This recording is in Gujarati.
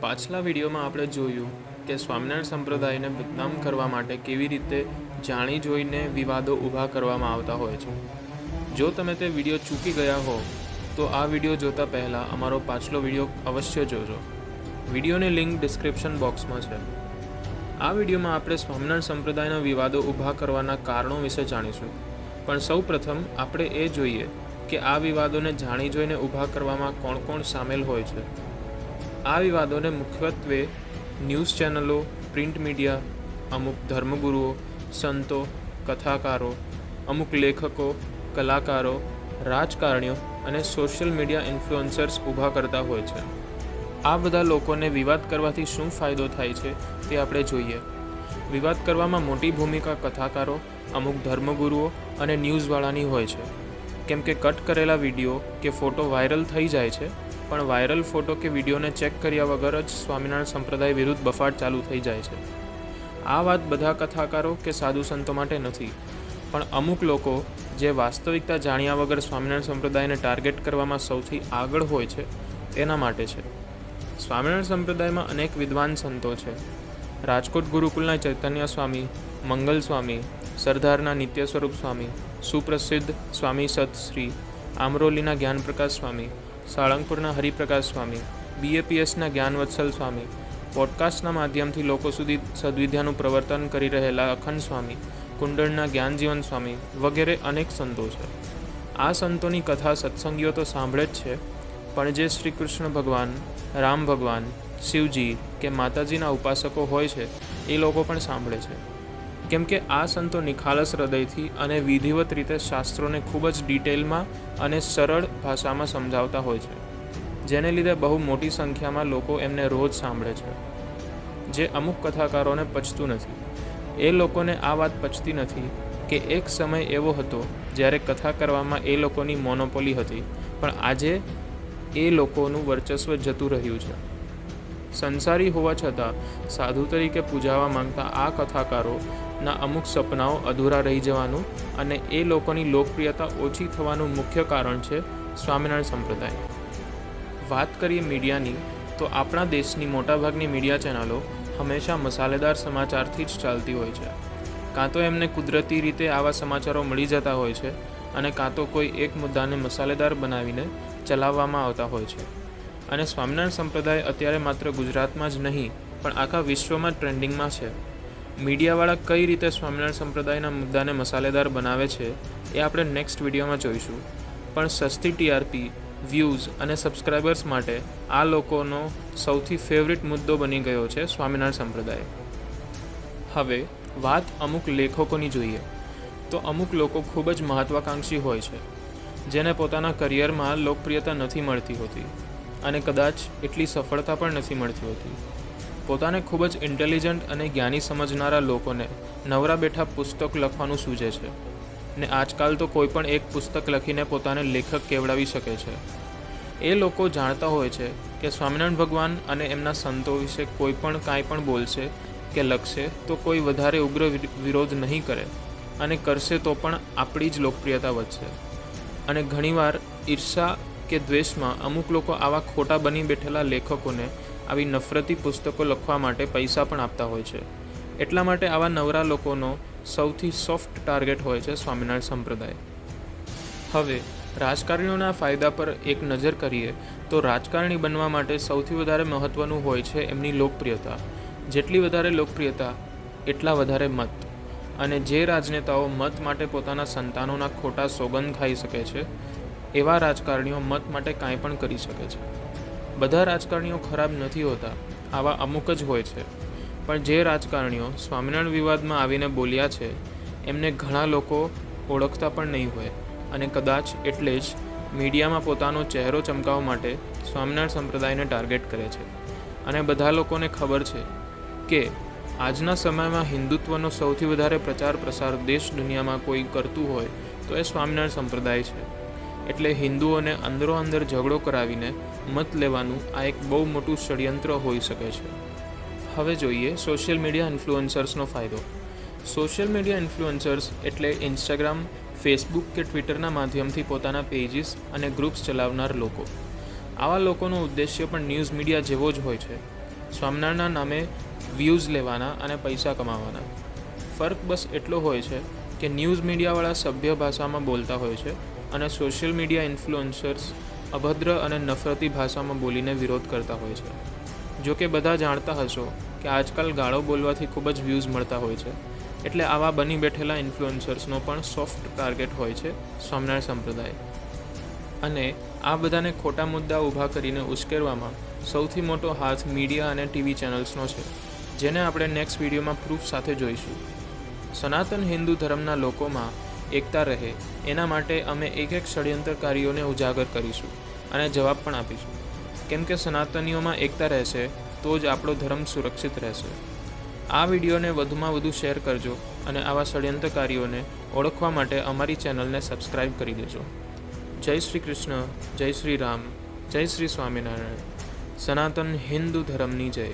પાછલા વિડીયોમાં આપણે જોયું કે સ્વામિનારાયણ સંપ્રદાયને બદનામ કરવા માટે કેવી રીતે જાણી જોઈને વિવાદો ઊભા કરવામાં આવતા હોય છે. જો તમે તે વિડીયો ચૂકી ગયા હો તો આ વિડીયો જોતા પહેલાં અમારો પાછલો વિડીયો અવશ્ય જોજો. વિડીયોની લિંક ડિસ્ક્રિપ્શન બોક્સમાં છે. આ વિડીયોમાં આપણે સ્વામિનારાયણ સંપ્રદાયના વિવાદો ઊભા કરવાના કારણો વિશે જાણીશું. પણ સૌ પ્રથમ આપણે એ જોઈએ કે આ વિવાદોને જાણી જોઈને ઊભા કરવામાં કોણ કોણ સામેલ હોય છે. આ વિવાદોને મુખ્યત્વે ન્યૂઝ ચેનલો, પ્રિન્ટ મીડિયા, અમુક ધર્મગુરુઓ, સંતો, કથાકારો, અમુક લેખકો, કલાકારો, રાજકારણીઓ અને સોશિયલ મીડિયા ઇન્ફ્લુએન્સર્સ ઊભા કરતા હોય છે. આ બધા લોકોને વિવાદ કરવાથી શું ફાયદો થાય છે તે આપણે જોઈએ. વિવાદ કરવામાં મોટી ભૂમિકા કથાકારો, અમુક ધર્મગુરુઓ અને ન્યૂઝવાળાની હોય છે. કેમ કે કટ કરેલા વિડીયો કે ફોટો વાયરલ થઈ જાય છે, પણ વાયરલ ફોટો કે વિડીયોને ચેક કર્યા વગર જ સ્વામિનારાયણ સંપ્રદાય વિરુદ્ધ બફાટ ચાલુ થઈ જાય છે. આ વાત બધા કથાકારો કે સાધુ સંતો માટે નથી, પણ અમુક લોકો જે વાસ્તવિકતા જાણ્યા વગર સ્વામિનારાયણ સંપ્રદાયને ટાર્ગેટ કરવામાં સૌથી આગળ હોય છે તેના માટે છે. સ્વામિનારાયણ સંપ્રદાયમાં અનેક વિદ્વાન સંતો છે. રાજકોટ ગુરુકુલના ચૈતન્ય સ્વામી, મંગલ સ્વામી, સરદારના નિત્ય સ્વરૂપ સ્વામી, સુપ્રસિદ્ધ સ્વામી સતશ્રી, આમરોલીના જ્ઞાનપ્રકાશ સ્વામી, સાળંગપુરના હરિપ્રકાશ સ્વામી, BAPSના જ્ઞાનવત્સલ સ્વામી, પોડકાસ્ટના માધ્યમથી લોકો સુધી સદવિદ્યાનું પ્રવર્તન કરી રહેલા અખંડ સ્વામી, કુંડળના જ્ઞાનજીવન સ્વામી વગેરે અનેક સંતો છે. આ સંતોની કથા સત્સંગીઓ તો સાંભળે જ છે, પણ જે શ્રી કૃષ્ણ ભગવાન, રામ ભગવાન, શિવજી કે માતાજીના ઉપાસકો હોય છે એ લોકો પણ સાંભળે છે. કેમ કે આ સંતો નિખાલસ હૃદયથી અને વિધિવત રીતે શાસ્ત્રોને ખૂબ જ ડિટેલમાં અને સરળ ભાષામાં સમજાવતા હોય છે, જેને લીધે બહુ મોટી સંખ્યામાં લોકો એમને રોજ સાંભળે છે. જે અમુક કથાકારોને પચતું નથી. એ લોકોને આ વાત પચતી નથી કે એક સમય એવો હતો જ્યારે કથા કરવામાં એ લોકોની મોનોપોલી હતી, પણ આજે એ લોકોનું વર્ચસ્વ જતું રહ્યું છે. સંસારી હોવા છતાં સાધુ તરીકે પૂજાવા માંગતા આ કથાકારોના અમુક સપનાઓ અધૂરા રહી જવાનું અને એ લોકોની લોકપ્રિયતા ઓછી થવાનું મુખ્ય કારણ છે સ્વામિનારાયણ સંપ્રદાય. વાત કરીએ મીડિયાની, તો આપણા દેશની મોટાભાગની મીડિયા ચેનલો હંમેશા મસાલેદાર સમાચારથી જ ચાલતી હોય છે. કાં તો એમને કુદરતી રીતે આવા સમાચારો મળી જતા હોય છે અને કાં તો કોઈ એક મુદ્દાને મસાલેદાર બનાવીને ચલાવવામાં આવતા હોય છે. અને સ્વામિનારાયણ સંપ્રદાય અત્યારે માત્ર ગુજરાતમાં જ નહીં પણ આખા વિશ્વમાં ટ્રેન્ડિંગમાં છે. મીડિયાવાળા કઈ રીતે સ્વામિનારાયણ સંપ્રદાયના મુદ્દાને મસાલેદાર બનાવે છે એ આપણે નેક્સ્ટ વિડીયોમાં જોઈશું. પણ સસ્તી TRP, વ્યૂઝ અને સબસ્ક્રાઈબર્સ માટે આ લોકોનો સૌથી ફેવરિટ મુદ્દો બની ગયો છે સ્વામિનારાયણ સંપ્રદાય. હવે વાત અમુક લેખકોની જોઈએ તો અમુક લોકો ખૂબ જ મહત્વાકાંક્ષી હોય છે, જેને પોતાના કરિયરમાં લોકપ્રિયતા નથી મળતી હોતી અને કદાચ એટલી સફળતા પણ નથી મળતી હોતી. પોતાને ખૂબ જ ઇન્ટેલિજન્ટ અને જ્ઞાની સમજનારા લોકોને નવરા બેઠા પુસ્તક લખવાનું સૂઝે છે ને આજકાલ તો કોઈ પણ એક પુસ્તક લખીને પોતાને લેખક કહેવડાવી શકે છે. એ લોકો જાણતા હોય છે કે સ્વામિનારાયણ ભગવાન અને એમના સંતો વિશે કોઈ પણ કાંઈ પણ બોલશે કે લખશે તો કોઈ વધારે ઉગ્ર વિરોધ નહીં કરે, અને કરશે તો પણ આપણી જ લોકપ્રિયતા વધશે. અને ઘણીવાર ઈર્ષા કે દ્વેષમાં અમુક લોકો આવા ખોટા બની બેઠેલા લેખકોને આવી નફરતી પુસ્તકો લખવા માટે પૈસા પણ આપતા હોય છે. એટલા માટે આવા નવરા લોકોનો સૌથી સોફ્ટ ટાર્ગેટ હોય છે સ્વામિનારાયણ સંપ્રદાય. હવે રાજકારણીઓના ફાયદા પર એક નજર કરીએ તો રાજકારણી બનવા માટે સૌથી વધારે મહત્ત્વનું હોય છે એમની લોકપ્રિયતા. જેટલી વધારે લોકપ્રિયતા એટલા વધારે મત. અને જે રાજનેતાઓ મત માટે પોતાના સંતાનોના ખોટા સોગંદ ખાઈ શકે છે એવા રાજકારણીઓ મત માટે કાંઈ પણ કરી શકે છે. બધા રાજકારણીઓ ખરાબ નથી હોતા, આવા અમુક જ હોય છે. પણ જે રાજકારણીઓ સ્વામિનારાયણ વિવાદમાં આવીને બોલ્યા છે એમને ઘણા લોકો ઓળખતા પણ નહીં હોય, અને કદાચ એટલે જ મીડિયામાં પોતાનો ચહેરો ચમકાવવા માટે સ્વામિનારાયણ સંપ્રદાયને ટાર્ગેટ કરે છે. અને બધા લોકોને ખબર છે કે આજના સમયમાં હિન્દુત્વનો સૌથી વધારે પ્રચાર પ્રસાર દેશ દુનિયામાં કોઈ કરતું હોય તો એ સ્વામિનારાયણ સંપ્રદાય છે. એટલે હિન્દુઓને અંદરો અંદર ઝઘડો કરાવીને મત લેવાનું આ એક બહુ મોટું ષડયંત્ર હોઈ શકે છે. હવે જોઈએ સોશિયલ મીડિયા ઇન્ફ્લુએન્સર્સનો ફાયદો. સોશિયલ મીડિયા ઇન્ફ્લુએન્સર્સ એટલે ઇન્સ્ટાગ્રામ, ફેસબુક કે ટ્વિટરના માધ્યમથી પોતાના પેજીસ અને ગ્રુપ્સ ચલાવનાર લોકો. આવા લોકોનો ઉદ્દેશ્ય પણ ન્યૂઝ મીડિયા જેવો જ હોય છે. સ્વામિનારાયણના નામે વ્યૂઝ લેવાના અને પૈસા કમાવાના. ફર્ક બસ એટલો હોય છે કે ન્યૂઝ મીડિયાવાળા સભ્ય ભાષામાં બોલતા હોય છે અને સોશિયલ મીડિયા ઇન્ફ્લુએન્સર્સ અભદ્ર અને નફરતી ભાષામાં બોલીને વિરોધ કરતા હોય છે. જો કે બધા જાણતા હશો કે આજકાલ ગાળો બોલવાથી ખૂબ જ વ્યૂઝ મળતા હોય છે, એટલે આવા બની બેઠેલા ઇન્ફ્લુએન્સર્સનો પણ સોફ્ટ ટાર્ગેટ હોય છે સ્વામિનારાયણ સંપ્રદાય. અને આ બધાને ખોટા મુદ્દા ઊભા કરીને ઉશ્કેરવામાં સૌથી મોટો હાથ મીડિયા અને ટીવી ચેનલ્સનો છે, જેને આપણે નેક્સ્ટ વિડીયોમાં પ્રૂફ સાથે જોઈશું. સનાતન હિન્દુ ધર્મના લોકોમાં એકતા રહે એના માટે અમે એક ષડયંત્રકારીઓને ઉજાગર કરીશું અને જવાબ પણ આપીશું. કેમ કે સનાતનીઓમાં એકતા રહેશે તો જ આપણો ધર્મ સુરક્ષિત રહેશે. આ વિડીયોને વધુમાં વધુ શેર કરજો અને આવા ષડયંત્રકારીઓને ઓળખવા માટે અમારી ચેનલને સબસ્ક્રાઈબ કરી દેજો. જય શ્રી કૃષ્ણ, જય શ્રી રામ, જય શ્રી સ્વામિનારાયણ. સનાતન હિન્દુ ધર્મની જય.